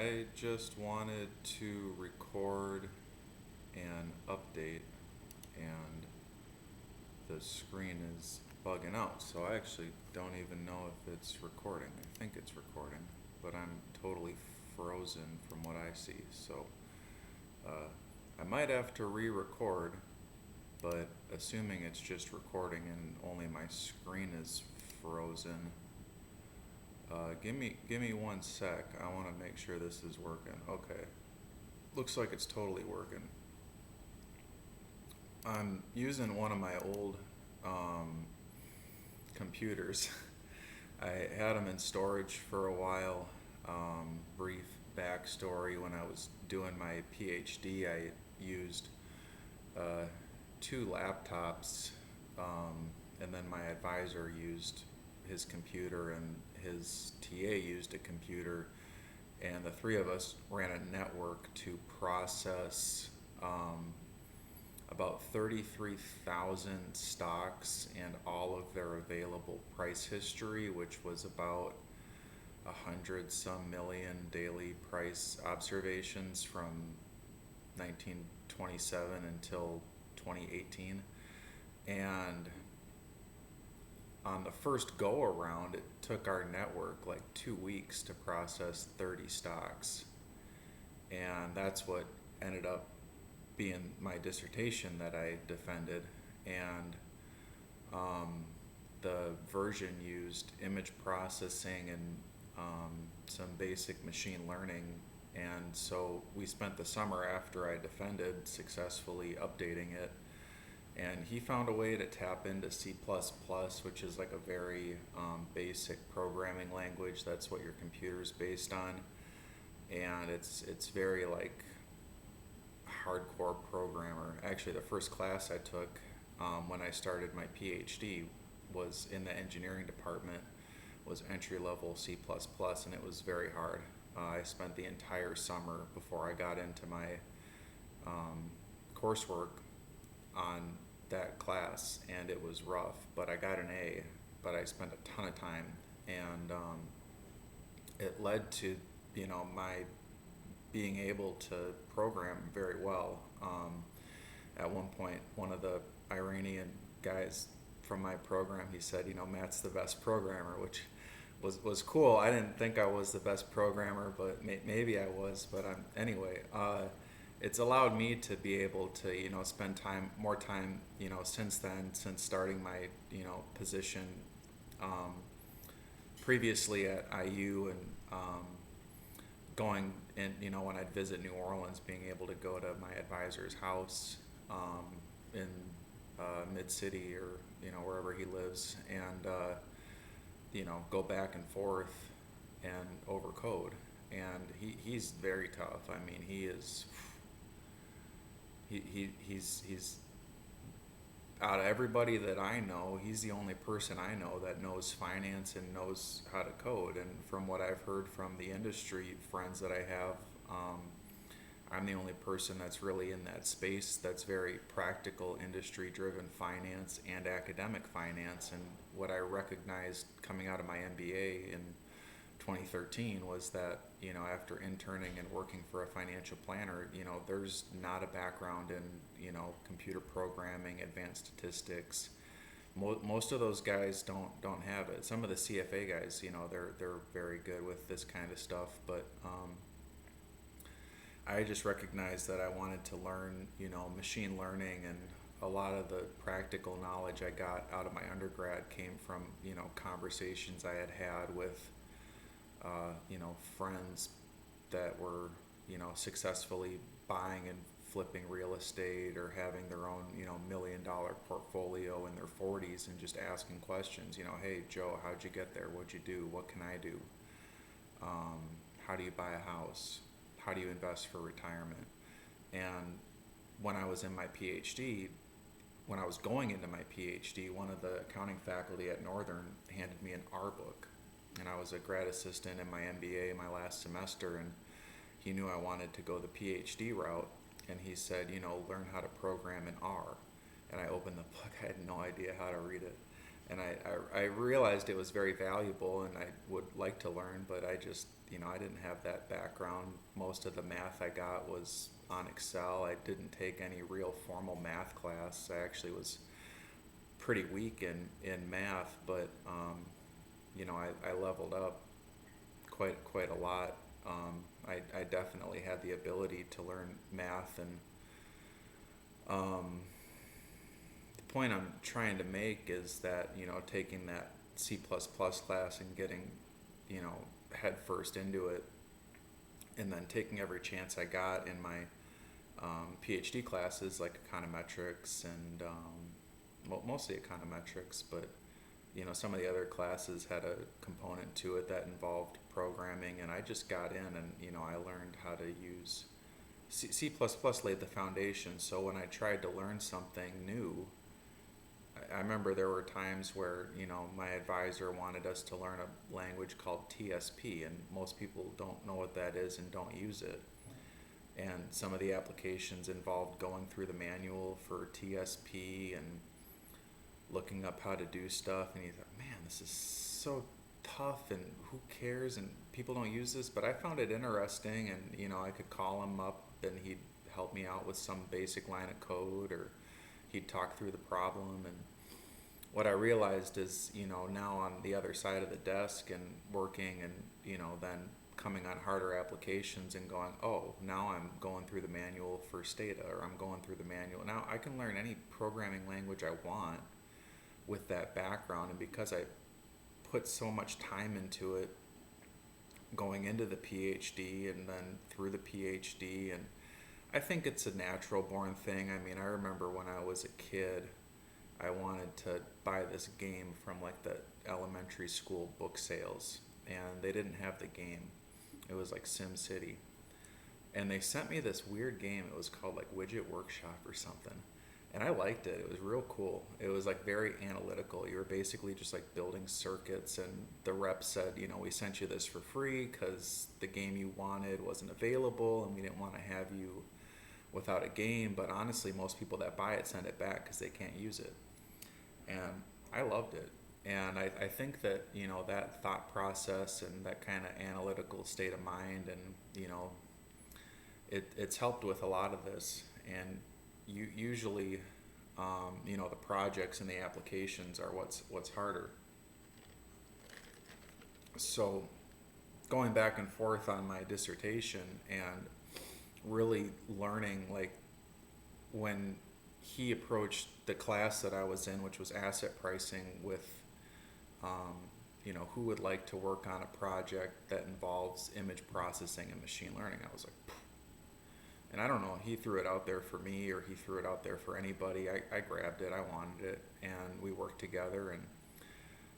I just wanted to record an update, and the screen is bugging out, so I actually don't even know if it's recording. I think it's recording, but I'm totally frozen from what I see, so I might have to re-record, but assuming it's just recording and only my screen is frozen, give me 1 sec. I want to make sure this is working. Okay, looks like it's totally working. I'm using one of my old um, computers. I had them in storage for a while. Brief backstory: when I was doing my PhD, I used uh, two laptops, and then my advisor used his computer, and his TA used a computer, and the three of us ran a network to process about 33,000 stocks and all of their available price history, which was about 100 some million daily price observations from 1927 until 2018. And on the first go around, it took our network like 2 weeks to process 30 stocks. And that's what ended up being my dissertation that I defended. And the version used image processing and some basic machine learning. And so we spent the summer after I defended successfully updating it. And he found a way to tap into C++, which is like a very basic programming language. That's what your computer is based on. And it's very like hardcore programmer. Actually, the first class I took when I started my PhD was in the engineering department, was entry level C++, and it was very hard. I spent the entire summer before I got into my coursework on that class, and it was rough, but I got an A, but I spent a ton of time, and it led to, my being able to program very well. At one point, one of the Iranian guys from my program, he said, Matt's the best programmer, which was cool. I didn't think I was the best programmer, but maybe I was. But anyway. It's allowed me to be able to, spend more time, since then, since starting my, position previously at IU, and going and, when I'd visit New Orleans, being able to go to my advisor's house in Mid-City, or, wherever he lives, and, go back and forth and overcode. And he's very tough. I mean, he's out of everybody that I know, he's the only person I know that knows finance and knows how to code. And from what I've heard from the industry friends that I have, I'm the only person that's really in that space that's very practical, industry-driven finance and academic finance. And what I recognized coming out of my MBA in 2013 was that, after interning and working for a financial planner, there's not a background in, computer programming, advanced statistics. Most of those guys don't have it. Some of the CFA guys, they're very good with this kind of stuff, but I just recognized that I wanted to learn, machine learning, and a lot of the practical knowledge I got out of my undergrad came from, conversations I had with friends that were, successfully buying and flipping real estate, or having their own, $1 million portfolio in their 40s, and just asking questions, hey, Joe, how'd you get there? What'd you do? What can I do? How do you buy a house? How do you invest for retirement? And when I was in my PhD, when I was going into my PhD, one of the accounting faculty at Northern handed me an R book. And I was a grad assistant in my MBA my last semester, and he knew I wanted to go the PhD route, and he said, learn how to program in R. And I opened the book. I had no idea how to read it. and I realized it was very valuable and I would like to learn, but I just, I didn't have that background. Most of the math I got was on Excel. I didn't take any real formal math class. I actually was pretty weak in math, but I leveled up quite a lot. I definitely had the ability to learn math, and um, the point I'm trying to make is that taking that C++ class and getting head first into it, and then taking every chance I got in my PhD classes like econometrics and mostly econometrics, but some of the other classes had a component to it that involved programming, and I just got in and I learned how to use C++ laid the foundation. So when I tried to learn something new, I remember there were times where my advisor wanted us to learn a language called TSP, and most people don't know what that is and don't use it. And some of the applications involved going through the manual for TSP and looking up how to do stuff, and you thought, man, this is so tough and who cares, and people don't use this. But I found it interesting, and I could call him up and he'd help me out with some basic line of code, or he'd talk through the problem. And what I realized is, now on the other side of the desk and working, and then coming on harder applications and going, oh, now I'm going through the manual for Stata, or I'm going through the manual. Now I can learn any programming language I want with that background, and because I put so much time into it going into the PhD and then through the PhD, and I think it's a natural born thing. I mean, I remember when I was a kid, I wanted to buy this game from like the elementary school book sales, and they didn't have the game. It was like Sim City, and they sent me this weird game. It was called like Widget Workshop or something. And I liked it. It was real cool. It was like very analytical. You were basically just like building circuits, and the rep said, we sent you this for free because the game you wanted wasn't available, and we didn't want to have you without a game. But honestly, most people that buy it send it back because they can't use it. And I loved it. And I think that, that thought process and that kind of analytical state of mind, and, it's helped with a lot of this. And usually, the projects and the applications are what's harder. So going back and forth on my dissertation and really learning, like when he approached the class that I was in, which was asset pricing, with who would like to work on a project that involves image processing and machine learning, I was like, phew. And I don't know, he threw it out there for me or he threw it out there for anybody. I grabbed it, I wanted it, and we worked together. And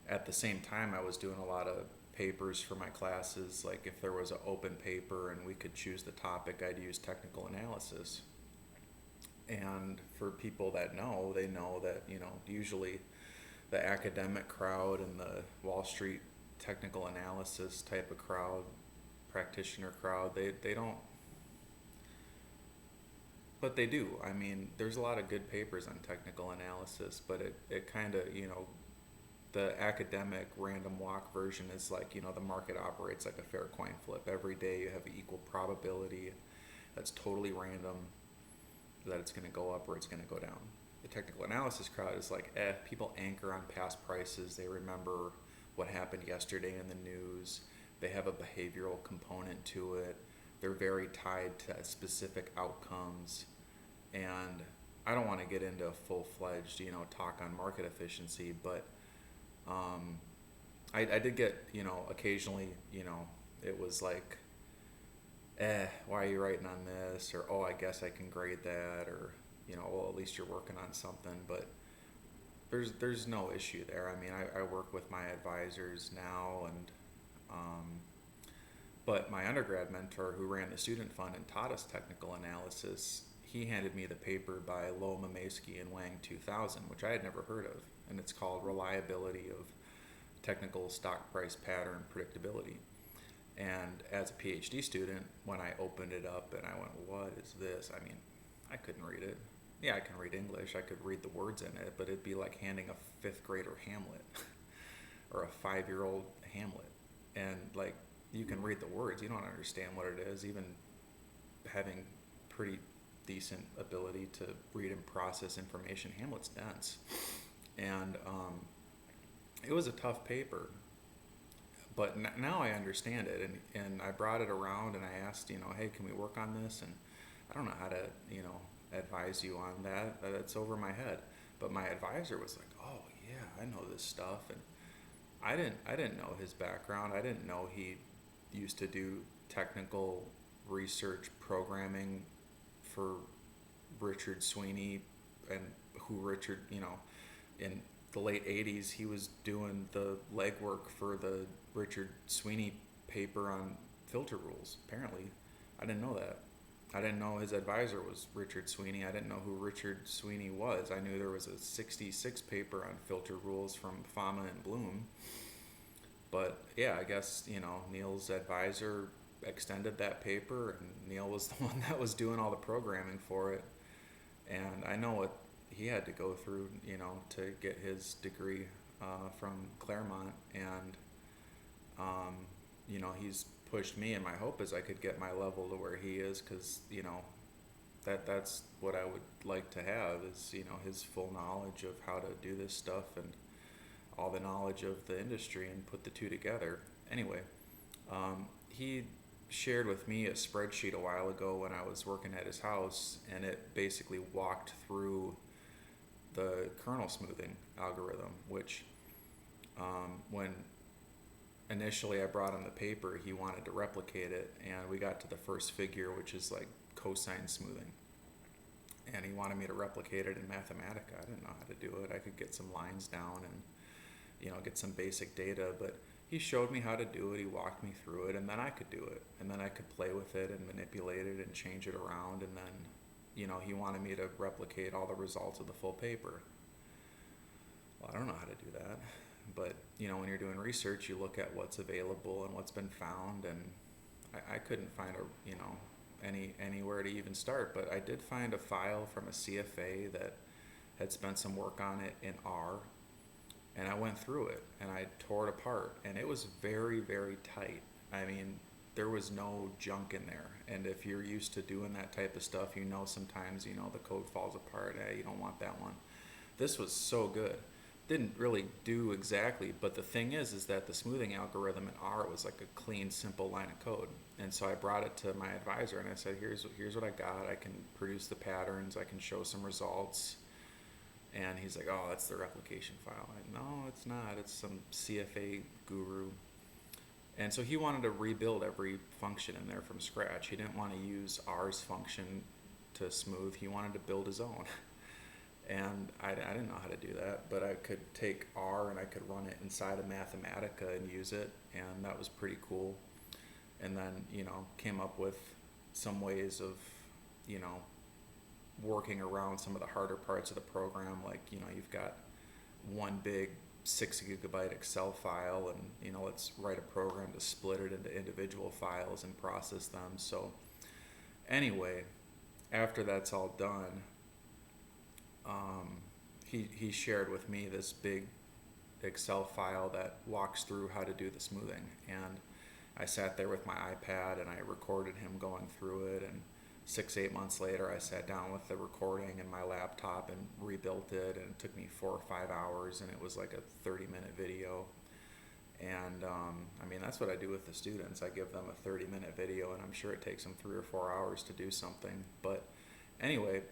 at the same time, I was doing a lot of papers for my classes. Like if there was an open paper and we could choose the topic, I'd use technical analysis. And for people that know, they know that, usually the academic crowd and the Wall Street technical analysis type of crowd, practitioner crowd, they don't. But they do. I mean, there's a lot of good papers on technical analysis, but it kind of, the academic random walk version is like, the market operates like a fair coin flip. Every day you have equal probability that's totally random that it's going to go up or it's going to go down. The technical analysis crowd is like, people anchor on past prices. They remember what happened yesterday in the news. They have a behavioral component to it. They're very tied to specific outcomes. And I don't want to get into a full-fledged, talk on market efficiency, but I did get, occasionally, it was like, why are you writing on this? Or, oh, I guess I can grade that. Or, well, at least you're working on something. But there's no issue there. I mean, I work with my advisors now, and but my undergrad mentor who ran the student fund and taught us technical analysis, he handed me the paper by Lowe, Mamaysky, and Wang 2000, which I had never heard of. And it's called Reliability of Technical Stock Price Pattern Predictability. And as a PhD student, when I opened it up and I went, what is this? I mean, I couldn't read it. yeah, I can read English. I could read the words in it, but it'd be like handing a fifth grader Hamlet or a 5 year old Hamlet. And like, you can read the words, you don't understand what it is, even having pretty decent ability to read and process information. Hamlet's dense. And it was a tough paper, but now I understand it. And I brought it around and I asked, hey, can we work on this? And I don't know how to, advise you on that. That's over my head. But my advisor was like, oh, yeah, I know this stuff. And I didn't know his background. I didn't know he used to do technical research programming for Richard Sweeney, and who Richard, in the late 80s, he was doing the legwork for the Richard Sweeney paper on filter rules, apparently. I didn't know that. I didn't know his advisor was Richard Sweeney. I didn't know who Richard Sweeney was. I knew there was a 66 paper on filter rules from Fama and Bloom. But yeah, I guess, Neil's advisor extended that paper, and Neil was the one that was doing all the programming for it. And I know what he had to go through, to get his degree from Claremont. And, he's pushed me, and my hope is I could get my level to where he is, because, that's what I would like to have is, his full knowledge of how to do this stuff and all the knowledge of the industry, and put the two together. Anyway, he shared with me a spreadsheet a while ago when I was working at his house, and it basically walked through the kernel smoothing algorithm, which when initially I brought him the paper, he wanted to replicate it, and we got to the first figure, which is like cosine smoothing. And he wanted me to replicate it in Mathematica. I didn't know how to do it. I could get some lines down and, get some basic data, but he showed me how to do it. He walked me through it, and then I could do it. And then I could play with it and manipulate it and change it around. And then, he wanted me to replicate all the results of the full paper. Well, I don't know how to do that. But, when you're doing research, you look at what's available and what's been found. And I couldn't find anywhere to even start. But I did find a file from a CFA that had spent some work on it in R. And I went through it, and I tore it apart, and it was very, very tight. I mean, there was no junk in there. And if you're used to doing that type of stuff, sometimes, the code falls apart. Hey, you don't want that one. This was so good. Didn't really do exactly, but the thing is that the smoothing algorithm in R was like a clean, simple line of code. And so I brought it to my advisor, and I said, here's what I got. I can produce the patterns. I can show some results. And he's like, oh, that's the replication file. No, it's not. It's some CFA guru. And so he wanted to rebuild every function in there from scratch. He didn't want to use R's function to smooth. He wanted to build his own. And I didn't know how to do that, but I could take R and I could run it inside of Mathematica and use it, and that was pretty cool. And then, came up with some ways of, working around some of the harder parts of the program, like, you've got one big 6 gigabyte Excel file, and, let's write a program to split it into individual files and process them. So anyway, after that's all done, he shared with me this big Excel file that walks through how to do the smoothing. And I sat there with my iPad and I recorded him going through it, and 6-8 months later I sat down with the recording and my laptop and rebuilt it, and it took me 4 or 5 hours, and it was like a 30-minute video. And that's what I do with the students. I give them a 30-minute video, and I'm sure it takes them 3 or 4 hours to do something. But anyway,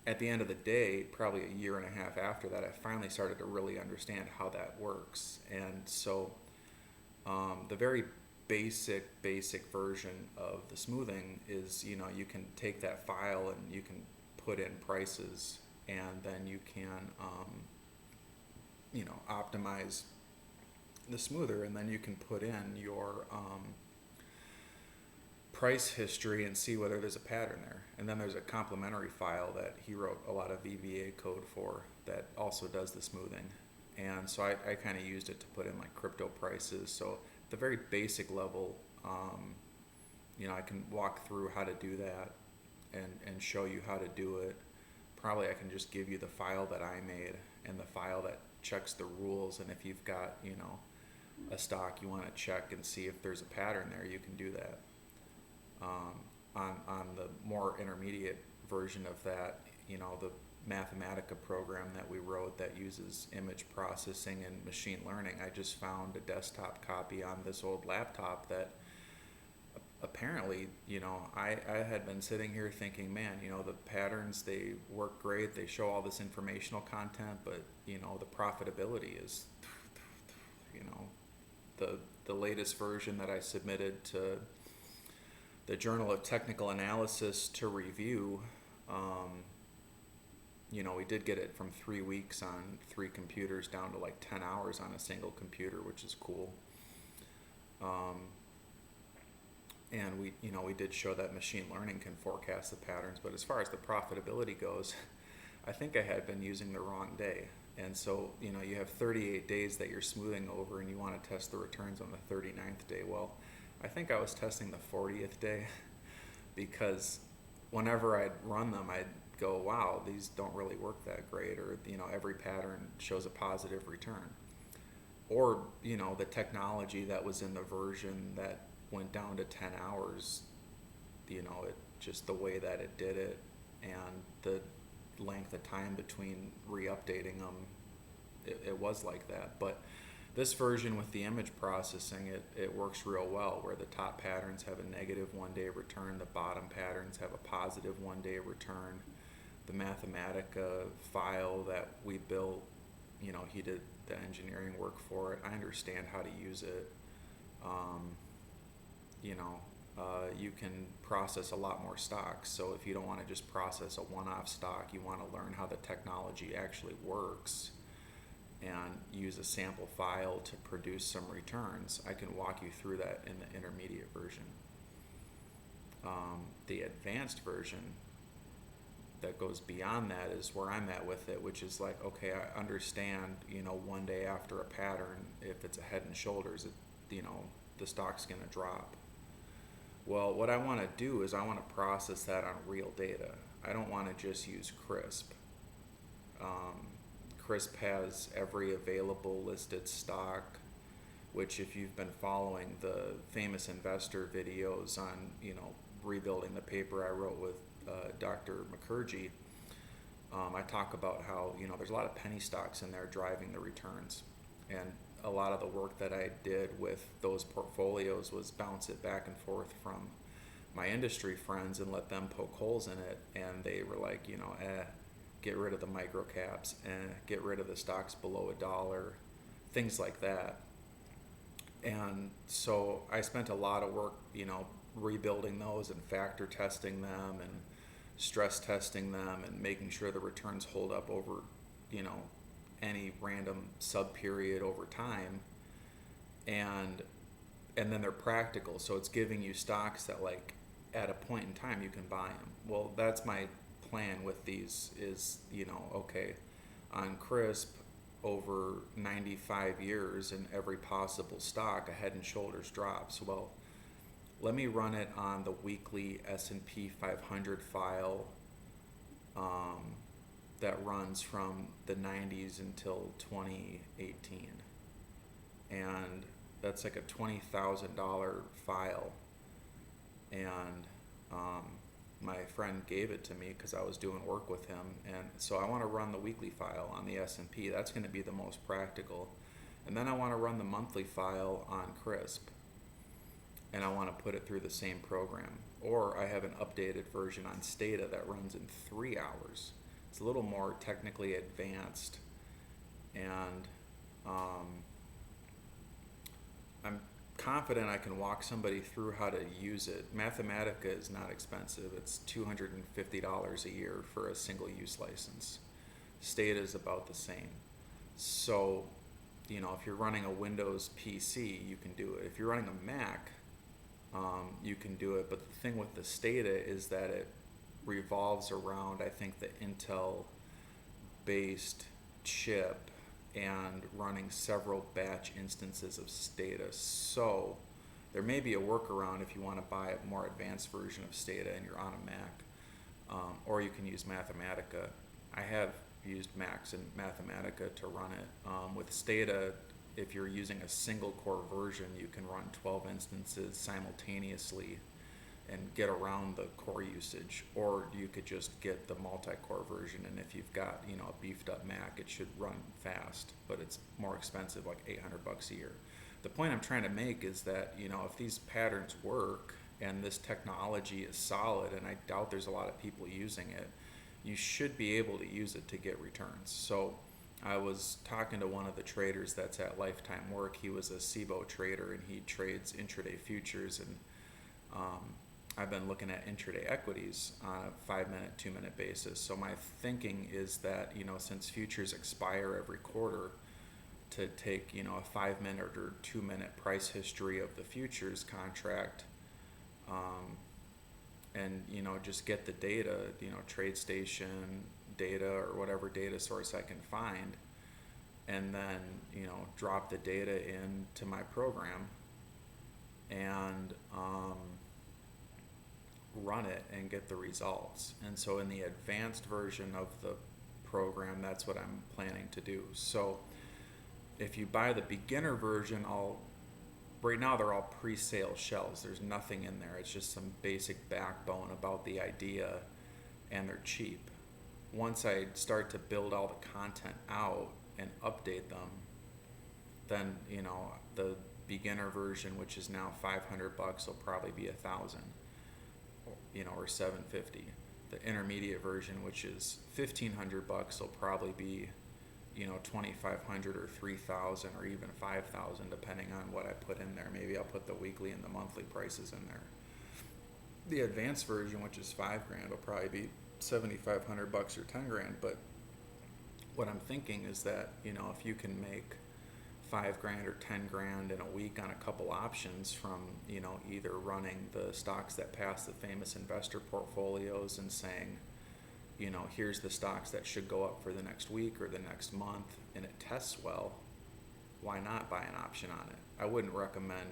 at the end of the day, probably a year and a half after that, I finally started to really understand how that works. And so the very basic version of the smoothing is, you can take that file and you can put in prices, and then you can, optimize the smoother, and then you can put in your price history and see whether there's a pattern there. And then there's a complementary file that he wrote a lot of VBA code for that also does the smoothing. And so I kind of used it to put in like crypto prices. So at the very basic level, I can walk through how to do that and show you how to do it probably I can just give you the file that I made and the file that checks the rules. And if you've got, a stock you want to check and see if there's a pattern there, you can do that. On the more intermediate version of that, the Mathematica program that we wrote that uses image processing and machine learning, I just found a desktop copy on this old laptop that apparently, I had been sitting here thinking, man, the patterns, they work great, they show all this informational content, but, the profitability is, the latest version that I submitted to the Journal of Technical Analysis to review, we did get it from 3 weeks on 3 computers down to like 10 hours on a single computer, which is cool. And we did show that machine learning can forecast the patterns, but as far as the profitability goes, I think I had been using the wrong day. And so, you have 38 days that you're smoothing over and you want to test the returns on the 39th day. Well, I think I was testing the 40th day because whenever I'd run them, I'd go, wow, these don't really work that great, or, every pattern shows a positive return. Or, the technology that was in the version that went down to 10 hours, it just the way that it did it and the length of time between re-updating them, it was like that. But this version with the image processing, it works real well, where the top patterns have a negative 1-day return, the bottom patterns have a positive 1-day return. The Mathematica file that we built, he did the engineering work for it. I understand how to use it. You can process a lot more stocks. So if you don't want to just process a one-off stock, you want to learn how the technology actually works and use a sample file to produce some returns, I can walk you through that in the intermediate version. The advanced version that goes beyond that is where I'm at with it, which is like, okay, I understand, 1 day after a pattern, if it's a head and shoulders, the stock's going to drop. Well, what I want to do is I want to process that on real data. I don't want to just use CRISP. CRISP has every available listed stock, which if you've been following the famous investor videos on, rebuilding the paper I wrote with Dr. Mukherjee, I talk about how, there's a lot of penny stocks in there driving the returns. And a lot of the work that I did with those portfolios was bounce it back and forth from my industry friends and let them poke holes in it. And they were like, get rid of the micro caps and get rid of the stocks below $1, things like that. And so I spent a lot of work, rebuilding those and factor testing them and stress testing them and making sure the returns hold up over, any random sub period over time. And then they're practical. So it's giving you stocks that, like, at a point in time you can buy them. Well, that's my plan with these is, okay, on CRISP over 95 years in every possible stock, a head and shoulders drops. Well, let me run it on the weekly S&P 500 file that runs from the 90s until 2018. And that's like a $20,000 file. And my friend gave it to me because I was doing work with him. And so I want to run the weekly file on the S&P. That's going to be the most practical. And then I want to run the monthly file on CRISP. And I want to put it through the same program. Or I have an updated version on Stata that runs in 3 hours. It's a little more technically advanced. And I'm confident I can walk somebody through how to use it. Mathematica is not expensive. It's $250 a year for a single-use license. Stata is about the same. So, if you're running a Windows PC, you can do it. If you're running a Mac, you can do it. But the thing with the Stata is that it revolves around, I think, the Intel-based chip and running several batch instances of Stata. So there may be a workaround if you want to buy a more advanced version of Stata and you're on a Mac, or you can use Mathematica. I have used Max and Mathematica to run it. With Stata, if you're using a single core version, you can run 12 instances simultaneously and get around the core usage, or you could just get the multi-core version, and if you've got a beefed up Mac, it should run fast, but it's more expensive, like $800 a year. The point I'm trying to make is that if these patterns work and this technology is solid, and I doubt there's a lot of people using it, you should be able to use it to get returns. So I was talking to one of the traders that's at Lifetime Work. He was a SIBO trader, and he trades intraday futures, and I've been looking at intraday equities on a 5-minute, 2-minute basis. So my thinking is that, since futures expire every quarter, to take, a 5-minute or 2-minute price history of the futures contract, and, just get the data, TradeStation data or whatever data source I can find, and then, drop the data into my program and, run it and get the results. And so in the advanced version of the program, that's what I'm planning to do. So if you buy the beginner version, right now they're all pre-sale shells. There's nothing in there. It's just some basic backbone about the idea, and they're cheap. Once I start to build all the content out and update them, then the beginner version, which is now $500, will probably be $1,000. Or $750. The intermediate version, which is $1,500, will probably be, $2,500 or $3,000 or even $5,000, depending on what I put in there. Maybe I'll put the weekly and the monthly prices in there. The advanced version, which is $5,000, will probably be $7,500 or $10,000. But what I'm thinking is that if you can make $5,000 or $10,000 in a week on a couple options from either running the stocks that pass the famous investor portfolios and saying here's the stocks that should go up for the next week or the next month, and it tests well, why not buy an option on it? I wouldn't recommend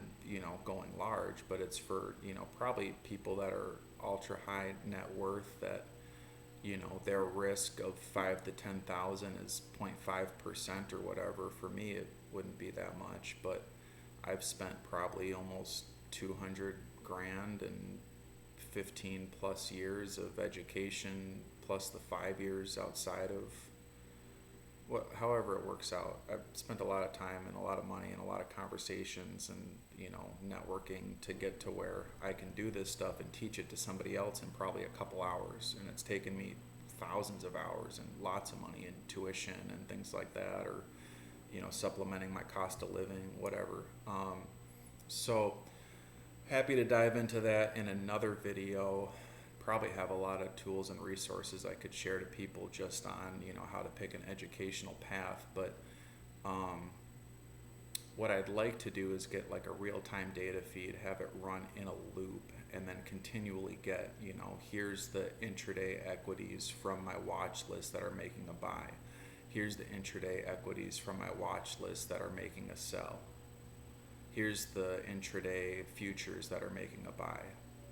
going large, but it's for probably people that are ultra high net worth, that their risk of 5 to 10,000 is 0.5% or whatever. For me, it wouldn't be that much, but I've spent probably almost $200,000 and 15 plus years of education, plus the 5 years outside of however it works out. I've spent a lot of time and a lot of money and a lot of conversations and networking to get to where I can do this stuff and teach it to somebody else in probably a couple hours, and it's taken me thousands of hours and lots of money in tuition and things like that, or supplementing my cost of living, whatever. So happy to dive into that in another video. Probably have a lot of tools and resources I could share to people just on how to pick an educational path. But what I'd like to do is get like a real-time data feed, have it run in a loop, and then continually get here's the intraday equities from my watch list that are making a buy. Here's the intraday equities from my watch list that are making a sell. Here's the intraday futures that are making a buy.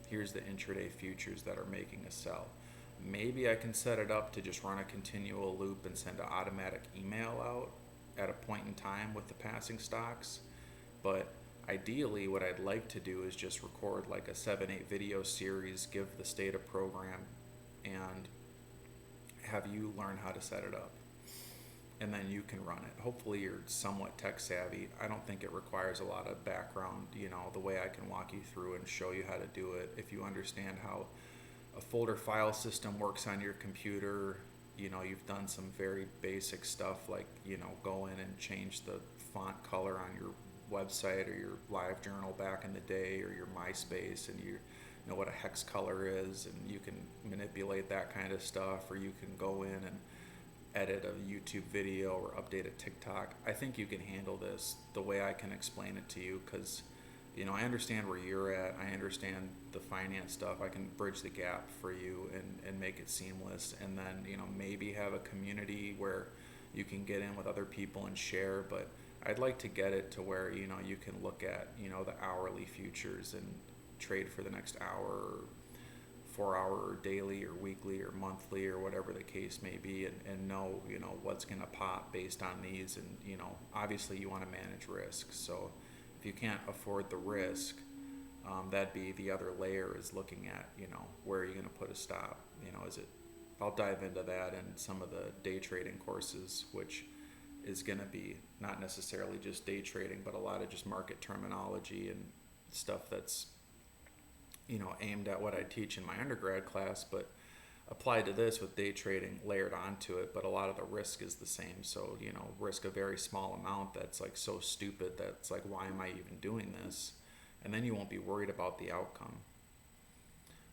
Here's the intraday futures that are making a sell. Maybe I can set it up to just run a continual loop and send an automatic email out at a point in time with the passing stocks. But ideally, what I'd like to do is just record like a 7-8 video series, give the Stata program, and have you learn how to set it up. And then you can run it. Hopefully you're somewhat tech savvy. I don't think it requires a lot of background, the way I can walk you through and show you how to do it. If you understand how a folder file system works on your computer, you've done some very basic stuff like, go in and change the font color on your website or your live journal back in the day, or your MySpace, and you know what a hex color is, and you can manipulate that kind of stuff, or you can go in and edit a YouTube video or update a TikTok. I think you can handle this the way I can explain it to you, because I understand where you're at. I understand the finance stuff. I can bridge the gap for you and make it seamless, and then maybe have a community where you can get in with other people and share. But I'd like to get it to where you can look at the hourly futures and trade for the next hour or 24-hour or daily or weekly or monthly or whatever the case may be, and know, what's going to pop based on these. And, obviously you want to manage risk. So if you can't afford the risk, that'd be the other layer, is looking at, where are you going to put a stop? Is it, I'll dive into that in some of the day trading courses, which is going to be not necessarily just day trading, but a lot of just market terminology and stuff that's, aimed at what I teach in my undergrad class, but applied to this with day trading layered onto it. But a lot of the risk is the same. So, risk a very small amount that's like so stupid that's like, why am I even doing this? And then you won't be worried about the outcome.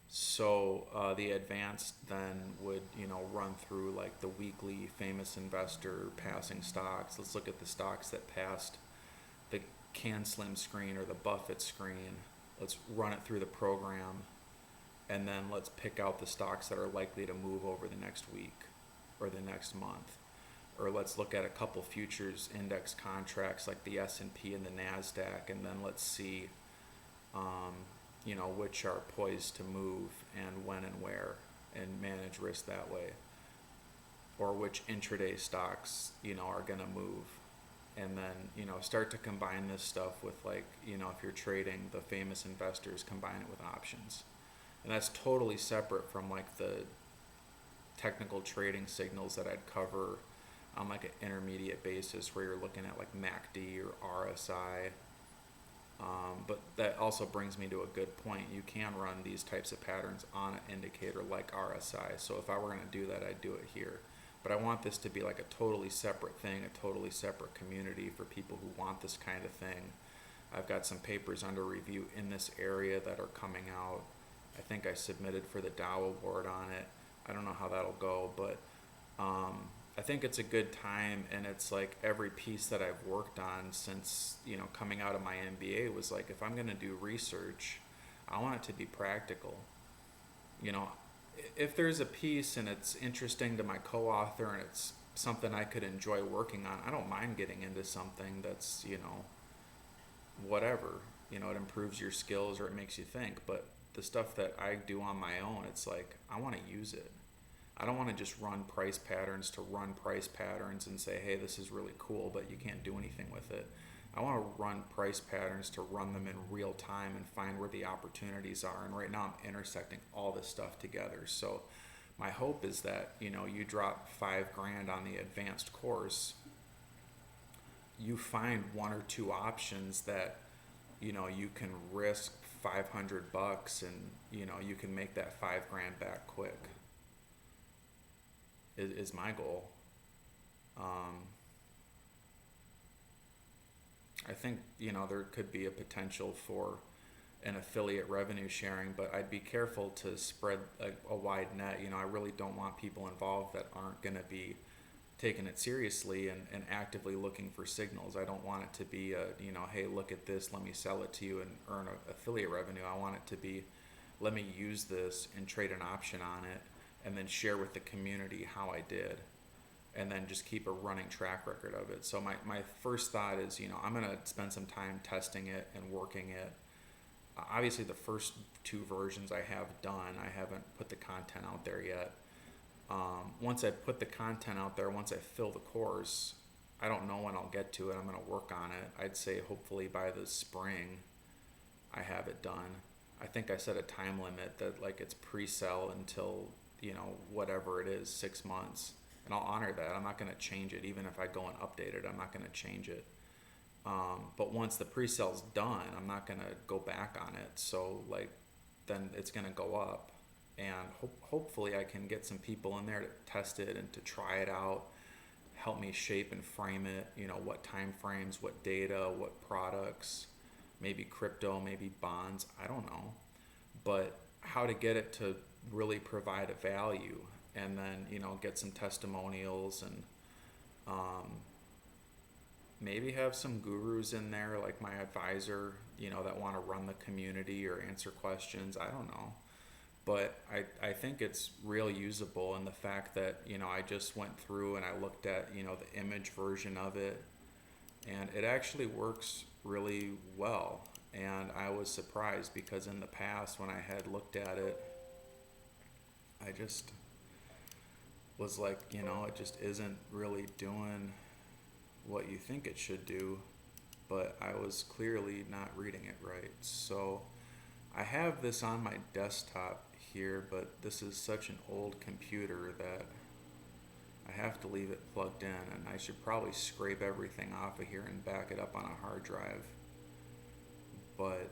So the advanced then would, run through like the weekly famous investor passing stocks. Let's look at the stocks that passed the CanSlim screen or the Buffett screen. Let's run it through the program, and then let's pick out the stocks that are likely to move over the next week or the next month. Or let's look at a couple futures index contracts like the S&P and the NASDAQ, and then let's see which are poised to move and when and where, and manage risk that way. Or which intraday stocks, are going to move. And then, start to combine this stuff with, like, if you're trading the famous investors, combine it with options. And that's totally separate from like the technical trading signals that I'd cover on like an intermediate basis, where you're looking at like MACD or RSI. But that also brings me to a good point. You can run these types of patterns on an indicator like RSI. So if I were going to do that, I'd do it here. But I want this to be like a totally separate thing, a totally separate community for people who want this kind of thing. I've got some papers under review in this area that are coming out. I think I submitted for the Dow Award on it. I don't know how that'll go, but I think it's a good time. And it's like every piece that I've worked on since, coming out of my MBA was like, if I'm going to do research, I want it to be practical. If there's a piece and it's interesting to my co-author and it's something I could enjoy working on, I don't mind getting into something that's, whatever, it improves your skills or it makes you think. But the stuff that I do on my own, it's like, I want to use it. I don't want to just run price patterns to run price patterns and say, hey, this is really cool, but you can't do anything with it. I want to run price patterns to run them in real time and find where the opportunities are. And right now I'm intersecting all this stuff together. So my hope is that, you drop $5,000 on the advanced course, you find one or two options that, you can risk $500 and, you can make that $5,000 back quick is my goal. I think, there could be a potential for an affiliate revenue sharing, but I'd be careful to spread a wide net. I really don't want people involved that aren't going to be taking it seriously and actively looking for signals. I don't want it to be hey, look at this, let me sell it to you and earn affiliate revenue. I want it to be, let me use this and trade an option on it and then share with the community how I did. And then just keep a running track record of it. So my first thought is, I'm going to spend some time testing it and working it. Obviously, the first two versions I have done. I haven't put the content out there yet. Once I put the content out there, once I fill the course, I don't know when I'll get to it. I'm going to work on it. I'd say hopefully by the spring, I have it done. I think I set a time limit that like it's pre-sell until, whatever it is, 6 months. And I'll honor that. I'm not going to change it. Even if I go and update it, I'm not going to change it. But once the pre-sale's done, I'm not going to go back on it. So then it's going to go up. And hopefully I can get some people in there to test it and to try it out, help me shape and frame it, what time frames, what data, what products, maybe crypto, maybe bonds, I don't know. But how to get it to really provide a value. And then, get some testimonials and maybe have some gurus in there like my advisor, that want to run the community or answer questions. I don't know. But I think it's real usable in the fact that, I just went through and I looked at, the image version of it. And it actually works really well. And I was surprised because in the past when I had looked at it, I just was like, it just isn't really doing what you think it should do, but I was clearly not reading it right. So I have this on my desktop here, but this is such an old computer that I have to leave it plugged in, and I should probably scrape everything off of here and back it up on a hard drive. But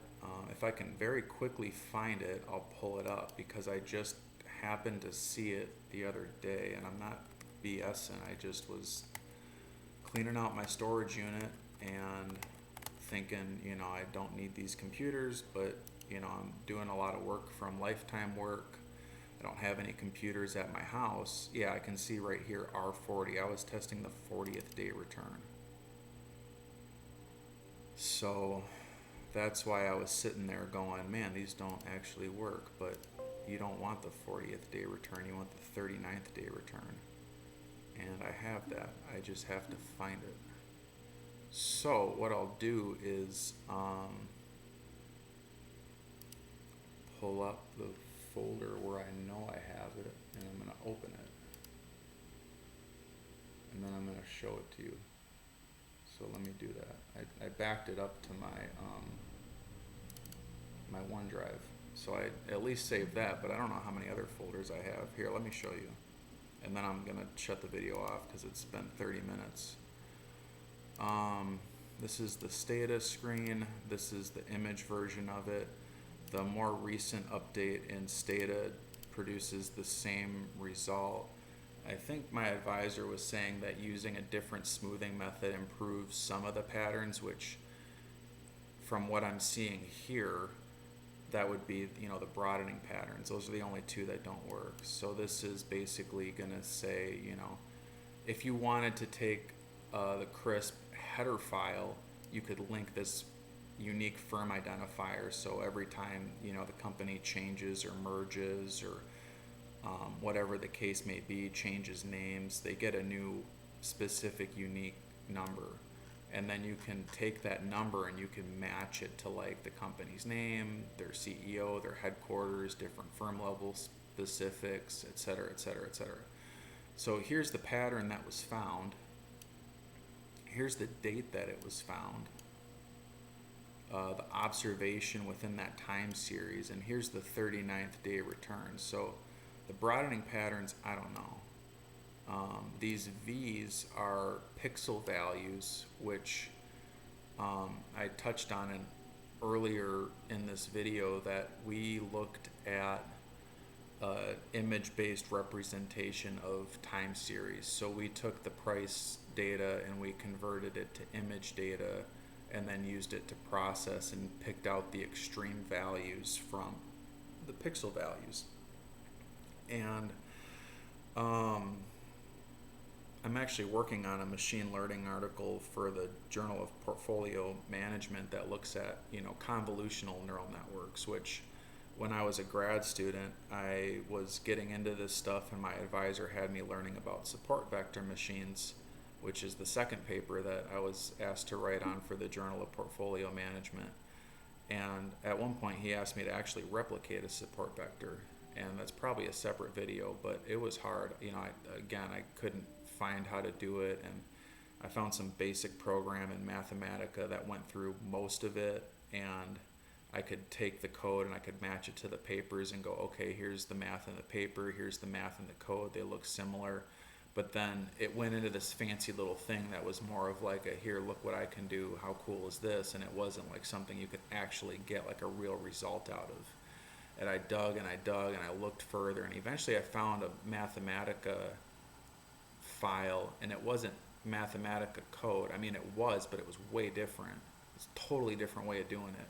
if I can very quickly find it, I'll pull it up because I just happened to see it the other day, and I'm not BSing. I just was cleaning out my storage unit and thinking, I don't need these computers, but I'm doing a lot of work from lifetime work. I don't have any computers at my house. Yeah, I can see right here R40. I was testing the 40th day return. So that's why I was sitting there going, man, these don't actually work. But you don't want the 40th day return, you want the 39th day return. And I have that. I just have to find it. So what I'll do is pull up the folder where I know I have it, and I'm going to open it. And then I'm going to show it to you. So let me do that. I backed it up to my OneDrive. So I at least saved that, but I don't know how many other folders I have. Here, let me show you. And then I'm going to shut the video off because it's been 30 minutes. This is the status screen. This is the image version of it. The more recent update in Stata produces the same result. I think my advisor was saying that using a different smoothing method improves some of the patterns, which from what I'm seeing here, that would be, the broadening patterns. Those are the only two that don't work. So this is basically going to say, if you wanted to take the crisp header file, you could link this unique firm identifier. So every time, the company changes or merges or whatever the case may be, changes names, they get a new specific unique number. And then you can take that number and you can match it to like the company's name, their CEO, their headquarters, different firm level specifics, et cetera, et cetera, et cetera. So here's the pattern that was found. Here's the date that it was found. The observation within that time series, and here's the 39th day return. So the broadening patterns, I don't know. These V's are pixel values, which I touched on earlier in this video, that we looked at image-based representation of time series. So we took the price data and we converted it to image data and then used it to process and picked out the extreme values from the pixel values. And I'm actually working on a machine learning article for the Journal of Portfolio Management that looks at, convolutional neural networks, which when I was a grad student, I was getting into this stuff, and my advisor had me learning about support vector machines, which is the second paper that I was asked to write on for the Journal of Portfolio Management. And at one point he asked me to actually replicate a support vector, and that's probably a separate video, but it was hard. I couldn't find how to do it, and I found some basic program in Mathematica that went through most of it, and I could take the code and I could match it to the papers and go, okay, here's the math in the paper, here's the math in the code, they look similar. But then it went into this fancy little thing that was more of like a, here, look what I can do, how cool is this? And it wasn't like something you could actually get like a real result out of. And I dug and I dug and I looked further, and eventually I found a Mathematica file, and it wasn't Mathematica code. I mean, it was, but it was way different. It's a totally different way of doing it.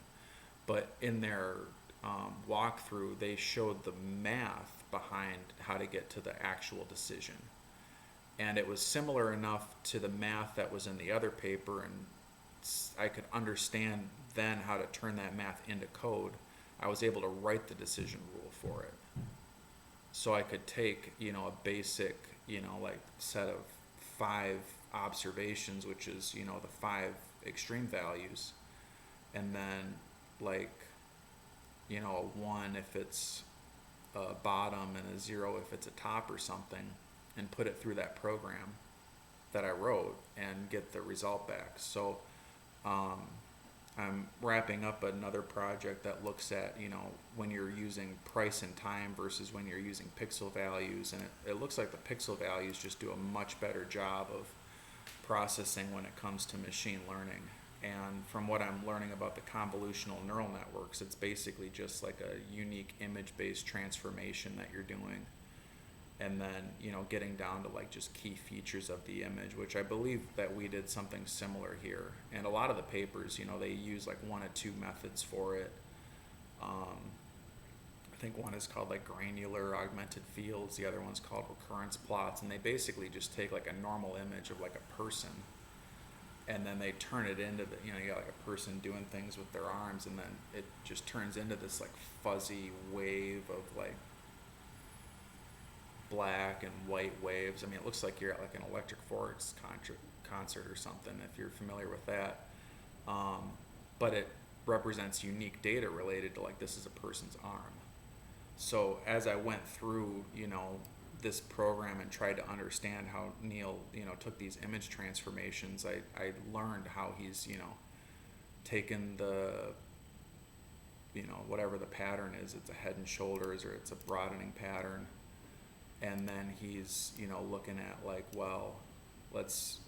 But in their walkthrough, they showed the math behind how to get to the actual decision. And it was similar enough to the math that was in the other paper, and I could understand then how to turn that math into code. I was able to write the decision rule for it. So I could take, a basic, like set of 5 observations, which is, the 5 extreme values, and then like, a 1 if it's a bottom and a 0 if it's a top or something, and put it through that program that I wrote and get the result back. So I'm wrapping up another project that looks at, when you're using price and time versus when you're using pixel values, and it looks like the pixel values just do a much better job of processing when it comes to machine learning. And from what I'm learning about the convolutional neural networks, it's basically just like a unique image-based transformation that you're doing, and then getting down to like just key features of the image, which I believe that we did something similar here. And a lot of the papers, they use like one of two methods for it. I think one is called like granular augmented fields, the other one's called recurrence plots, and they basically just take like a normal image of like a person, and then they turn it into you got like a person doing things with their arms, and then it just turns into this like fuzzy wave of like black and white waves. I mean, it looks like you're at like an Electric Forest concert or something, if you're familiar with that. But it represents unique data related to like, this is a person's arm. So as I went through, this program and tried to understand how Neil, took these image transformations, I learned how he's, taken the, whatever the pattern is, it's a head and shoulders or it's a broadening pattern. And then he's, looking at like, well, let's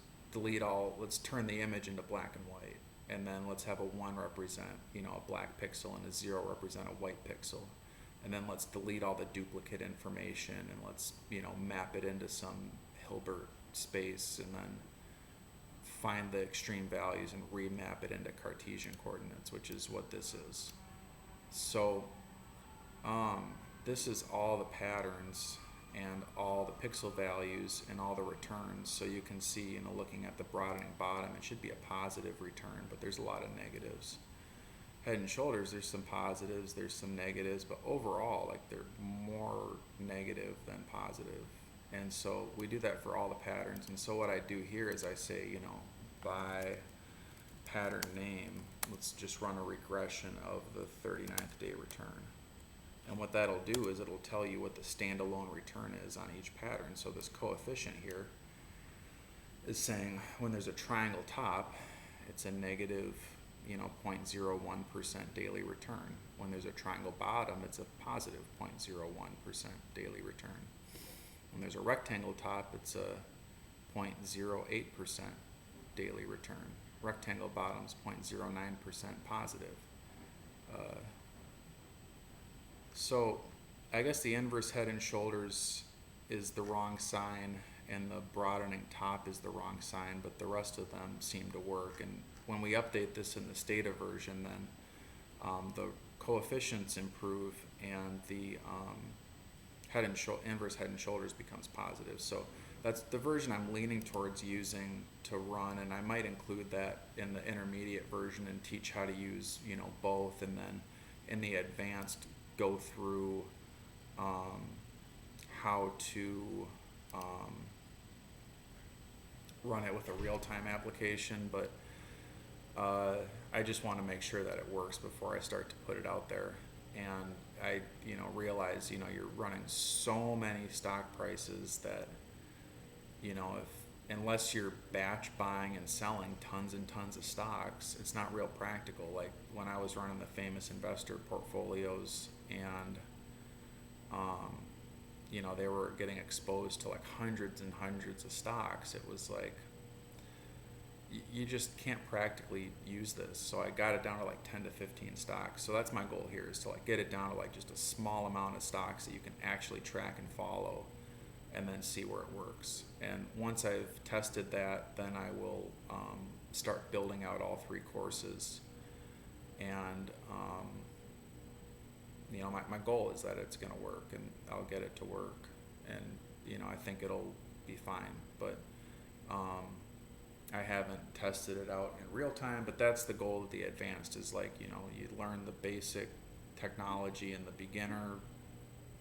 turn the image into black and white. And then let's have a 1 represent, a black pixel, and a 0 represent a white pixel. And then let's delete all the duplicate information, and let's, map it into some Hilbert space, and then find the extreme values and remap it into Cartesian coordinates, which is what this is. So this is all the patterns and all the pixel values and all the returns. So you can see, looking at the broadening bottom, it should be a positive return, but there's a lot of negatives. Head and shoulders, there's some positives, there's some negatives, but overall, like, they're more negative than positive. And so we do that for all the patterns. And so what I do here is I say, by pattern name, let's just run a regression of the 39th day return. And what that'll do is it'll tell you what the standalone return is on each pattern. So this coefficient here is saying when there's a triangle top, it's a negative, 0.01% daily return. When there's a triangle bottom, it's a positive 0.01% daily return. When there's a rectangle top, it's a 0.08% daily return. Rectangle bottom's 0.09% positive. So I guess the inverse head and shoulders is the wrong sign, and the broadening top is the wrong sign, but the rest of them seem to work. And when we update this in the Stata version, then the coefficients improve, and the inverse head and shoulders becomes positive. So that's the version I'm leaning towards using to run, and I might include that in the intermediate version and teach how to use both, and then in the advanced go through how to run it with a real-time application. But I just want to make sure that it works before I start to put it out there. And I realize you're running so many stock prices that unless you're batch buying and selling tons and tons of stocks, it's not real practical. Like when I was running the famous investor portfolios, and they were getting exposed to like hundreds and hundreds of stocks, it was like you just can't practically use this. So I got it down to like 10 to 15 stocks. So that's my goal here, is to like get it down to like just a small amount of stocks that you can actually track and follow, and then see where it works. And once I've tested that, then I will start building out all 3 courses. And my goal is that it's going to work, and I'll get it to work, and I think it'll be fine. But I haven't tested it out in real time, but that's the goal of the advanced, is like you learn the basic technology in the beginner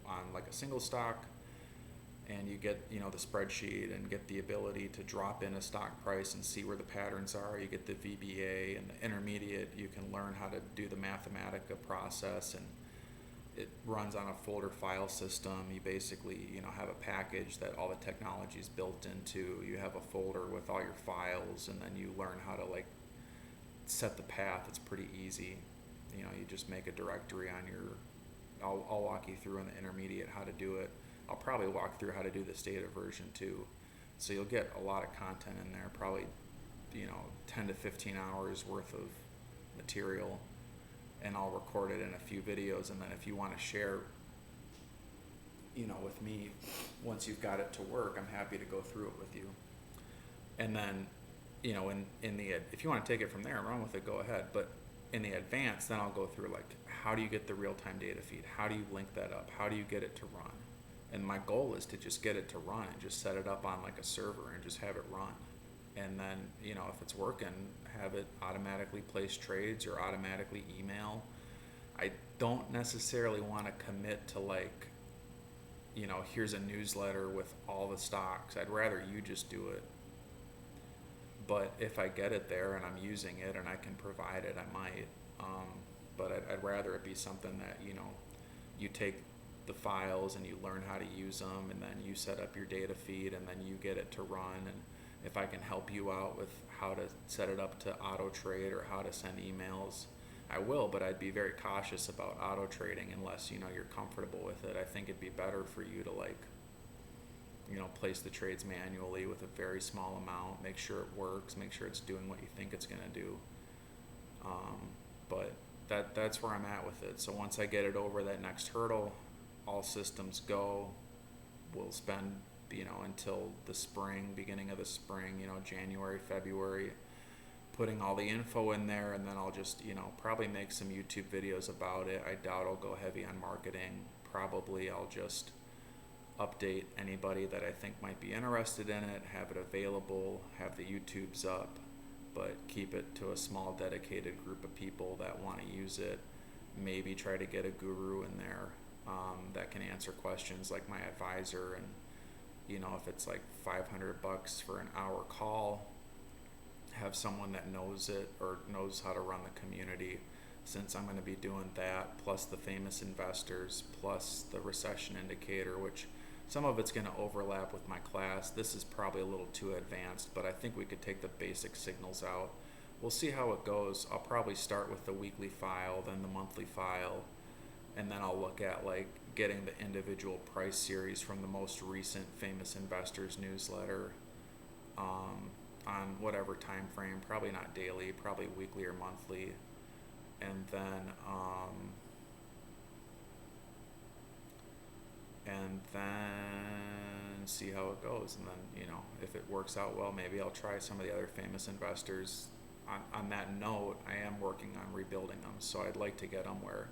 on like a single stock, and you get the spreadsheet and get the ability to drop in a stock price and see where the patterns are. You get the VBA, and the intermediate you can learn how to do the Mathematica process, and it runs on a folder file system. You basically, have a package that all the technology is built into. You have a folder with all your files, and then you learn how to like set the path. It's pretty easy. You just make a directory on your. I'll walk you through in the intermediate how to do it. I'll probably walk through how to do the stated version too. So you'll get a lot of content in there, probably 10 to 15 hours worth of material, and I'll record it in a few videos, and then if you want to share with me once you've got it to work, I'm happy to go through it with you. And then in the if you want to take it from there and run with it, go ahead. But in the advanced, then I'll go through like how do you get the real-time data feed, how do you link that up, how do you get it to run. And my goal is to just get it to run and just set it up on like a server and just have it run. And then, if it's working, have it automatically place trades or automatically email. I don't necessarily want to commit to like, here's a newsletter with all the stocks. I'd rather you just do it. But if I get it there and I'm using it and I can provide it, I might. But I'd rather it be something that, you take the files and you learn how to use them, and then you set up your data feed, and then you get it to run. And if I can help you out with how to set it up to auto trade or how to send emails, I will, but I'd be very cautious about auto trading unless you're comfortable with it. I think it'd be better for you to place the trades manually with a very small amount, make sure it works, make sure it's doing what you think it's going to do. But that's where I'm at with it. So once I get it over that next hurdle, all systems go. We'll spend until the spring, beginning of the spring, January, February, putting all the info in there, and then I'll just probably make some YouTube videos about it. I doubt I'll go heavy on marketing. Probably I'll just update anybody that I think might be interested in it, have it available, have the YouTubes up, but keep it to a small dedicated group of people that want to use it. Maybe try to get a guru in there that can answer questions like my advisor, and if it's like $500 for an hour call, have someone that knows it or knows how to run the community, since I'm going to be doing that, plus the famous investors, plus the recession indicator, which some of it's going to overlap with my class. This is probably a little too advanced, but I think we could take the basic signals out. We'll see how it goes. I'll probably start with the weekly file, then the monthly file, and then I'll look at like getting the individual price series from the most recent famous investors newsletter on whatever time frame, probably not daily, probably weekly or monthly, and then see how it goes. And then if it works out well, maybe I'll try some of the other famous investors. On that note, I am working on rebuilding them, so I'd like to get them where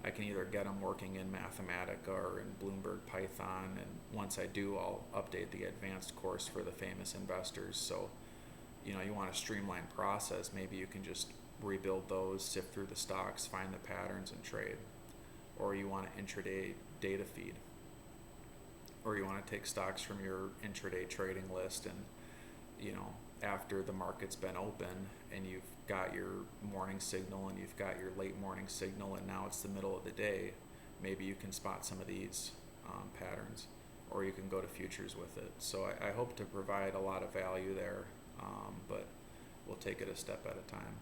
I can either get them working in Mathematica or in Bloomberg Python, and once I do, I'll update the advanced course for the famous investors. So, you want a streamlined process, maybe you can just rebuild those, sift through the stocks, find the patterns, and trade. Or you want an intraday data feed. Or you want to take stocks from your intraday trading list, and, after the market's been open and you've got your morning signal and you've got your late morning signal, and now it's the middle of the day, maybe you can spot some of these patterns, or you can go to futures with it. So I hope to provide a lot of value there, but we'll take it a step at a time.